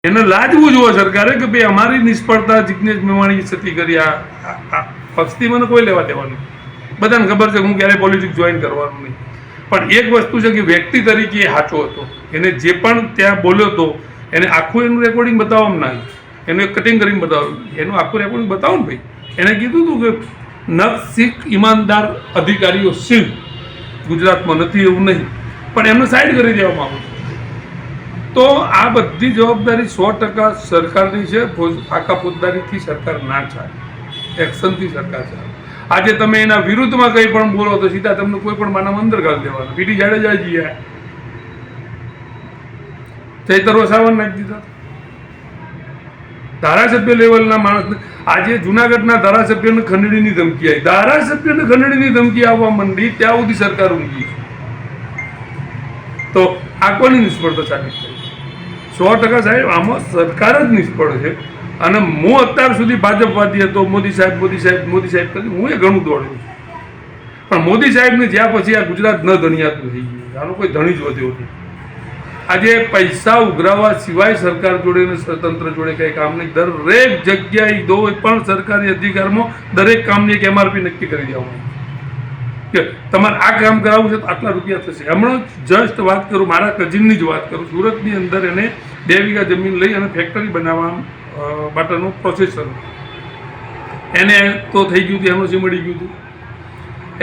એને લાજવું જોઈએ સરકારે કે ભાઈ અમારી નિષ્ફળતા જિજ્ઞેશ મેવાણી છતી કરી આ પક્ષથી મને કોઈ લેવા દેવાનું બધાને ખબર છે હું ક્યારે પોલિટિક્સ જોઈન કરવાનું નહીં પણ એક વસ્તુ છે કે વ્યક્તિ તરીકે એ સાચો હતો એને જે પણ ત્યાં બોલ્યો હતો એને આખું એનું રેકોર્ડિંગ બતાવવામાં ના એનું એક કટિંગ કરીને બતાવ્યું એનું આખું રેકોર્ડિંગ બતાવો ને ભાઈ એને કીધું હતું કે નક શીખ ઈમાનદાર અધિકારીઓ સિંહ ગુજરાતમાં નથી એવું નહીં પણ એમને સાઈડ કરી દેવામાં આવ્યું તો આ બધી જવાબદારી 100% સરકારની છે આખા ફોજદારીથી સરકાર ના ચાલે એક્શનથી સરકાર ચાલે આજે તમે એના વિરુદ્ધમાં કંઈ પણ બોલો તો સીધા તમને કોઈ પણ માનામાં અંદર ગાળી દેવાનું પીટી જાડેજા જઈએ ચૈતર વસાવા નાખી દીધા ધારાસભ્ય લેવલના માણસને આજે જુનાગઢના ધારાસભ્યને ખંડણીની ધમકી આવી ધારાસભ્યને ખંડણીની ધમકી આવવા માંડી ત્યાં સુધી સરકાર ઊંઘી તો આ કોની નિષ્ફળતા સાબિત થઈ 100% સાહેબ આમાં સરકાર જ નિષ્ફળ છે અને હું અત્યાર સુધી ભાજપવાદી હતો મોદી સાહેબ કરી હું એ ઘણું દોડ્યું છું પણ મોદી સાહેબને જ્યાં પછી આ ગુજરાત ન ધણિયાતું થઈ ગયું આનો કોઈ ધણી જ વધ્યો નથી આજે પૈસા ઉઘરાવવા સિવાય સરકાર જોડે ને સ્વતંત્ર જોડે કંઈ કામ નહીં દરેક જગ્યાએ કોઈ પણ સરકારી અધિકારમાં દરેક કામની એક MRP નક્કી કરી દેવામાં કે તમારે આ કામ કરાવવું છે તો આટલા રૂપિયા થશે હમણાં જસ્ટ વાત કરું મારા કઝિનની જ વાત કરું સુરતની અંદર એને 2 વીઘા જમીન લઈ અને ફેક્ટરી બનાવવા માટેનું પ્રોસેસર એને તો થઈ ગયું હતું એનઓસી મળી ગયું હતું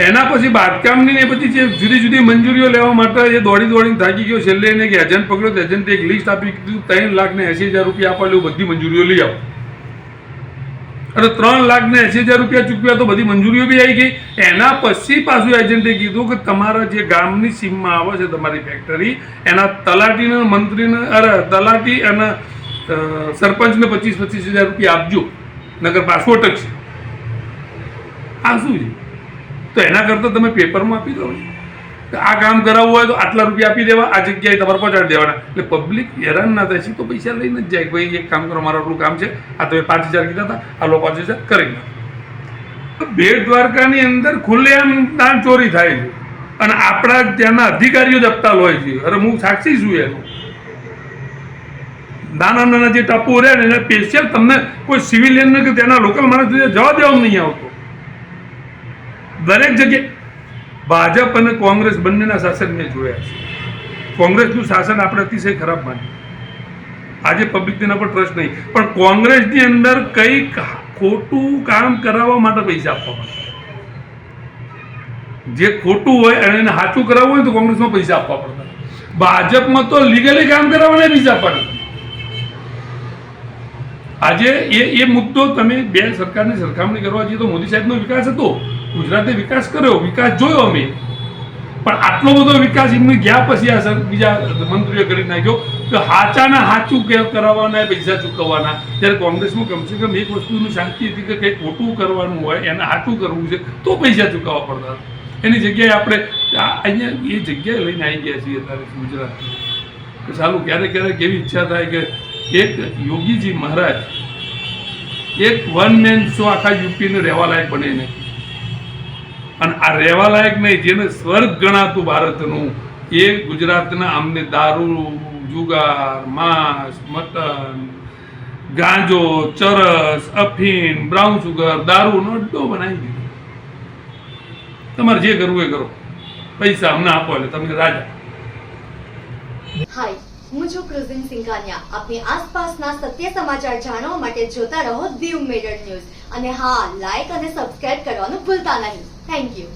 એના પછી બાંધકામની ને પછી જે જુદી જુદી મંજૂરીઓ લેવા માટે એ દોડીને થાકી ગયો છેલ્લે એને કે એજન્ટ પકડ્યો તો એજન્ટે એક લિસ્ટ આપી દીધું 3,80,000 રૂપિયા આપવા લેવું બધી મંજૂરીઓ લઈ આવો અને 3,80,000 રૂપિયા ચૂકવ્યા તો બધી મંજૂરીઓ બી આવી ગઈ એના પછી પાછું એજન્ટે કીધું કે તમારા જે ગામની સીમમાં આવે છે તમારી ફેક્ટરી એના તલાટીને મંત્રીને તલાટી અને સરપંચને 25,000 રૂપિયા આપજો નગર પાસપોર્ટ જ છે આ શું છે તો એના કરતાં તમે પેપરમાં આપી દો આ કામ કરાવવું હોય તો આટલા રૂપિયા આપી દેવા આ જગ્યાએ તમારે પહોંચાડી દેવાના એટલે પબ્લિક હેરાન ના થાય છે તો પૈસા લઈને જ જાય ભાઈ એક કામ કરો મારું આટલું કામ છે આ તમે 5,000 કીધા હતા આ લો 5,000 કરી નાખો બેટ દ્વારકાની અંદર ખુલ્લેઆમ દાન ચોરી થાય છે અને આપણા ત્યાંના અધિકારીઓ જ અપતાલ હોય છે અરે હું સાક્ષી છું એનું નાના જે ટાપુ રહ્યા ને એને સ્પેશિયલ તમને કોઈ સિવિલિયનને કે ત્યાંના લોકલ માણસ જવા દેવામાં નહીં આવતો દરેક જગ્યાએ ભાજપ અને કોંગ્રેસ બંનેના શાસન મેં જોયા છે કોંગ્રેસનું શાસન આપણે અતિશય ખરાબ માન્યું આજે પબ્લિક તેના પર ટ્રસ્ટ નહીં પણ કોંગ્રેસની અંદર કંઈક ખોટું કામ કરાવવા માટે પૈસા આપવા પડે જે ખોટું હોય એને સાચું કરાવવું હોય તો કોંગ્રેસમાં પૈસા આપવા પડતા ભાજપમાં તો લીગલી કામ કરાવવાના પૈસા આપવાના આજે એ મુદ્દો તમે બે સરકારની સરખામણી કરવા જઈએ તો મોદી સાહેબનો વિકાસ હતો ગુજરાતે વિકાસ કર્યો વિકાસ જોયો અમે પણ આટલો બધો વિકાસ એમને ગયા પછી આ બીજા મંત્રીઓ કરી નાખ્યો કે હાચાના હાચું કરાવવાના પૈસા ચૂકવવાના ત્યારે કોંગ્રેસમાં કમસે કમ એક વસ્તુની શાંતિ હતી કે કંઈ ખોટું કરવાનું હોય એને હાચું કરવું છે તો પૈસા ચૂકવવા પડતા એની જગ્યાએ આપણે અહીંયા એ જગ્યાએ લઈને આવી ગયા છીએ અત્યારે ગુજરાત ચાલુ ક્યારેક એવી ઈચ્છા થાય કે એક યોગીજી મહારાજ એક વન મેન શો આખા યુપીને રહેવા લાયક બને નાખી અને આ રહેવા લાયક નહીં જેને સ્વર્ગ ગણાતું ભારતનું એ ગુજરાતના અમને દારૂ જુગાર માંસ મટન ગાંજો ચરસ અફીણ બ્રાઉન સુગર દારૂનો અડ્ડો બનાવી દીધો તમારે જે કરવું એ કરો પૈસા અમને આપો એટલે તમે રાજા હાય હું છું ક્રુઝિન સિંઘાનિયા આપની આસપાસના સત્ય સમાચાર જાણવા માટે જોતા રહો દીવ મિરર ન્યૂઝ અને હા લાઈક અને સબસ્ક્રાઇબ કરવાનું ભૂલતા નહીં થેન્ક યુ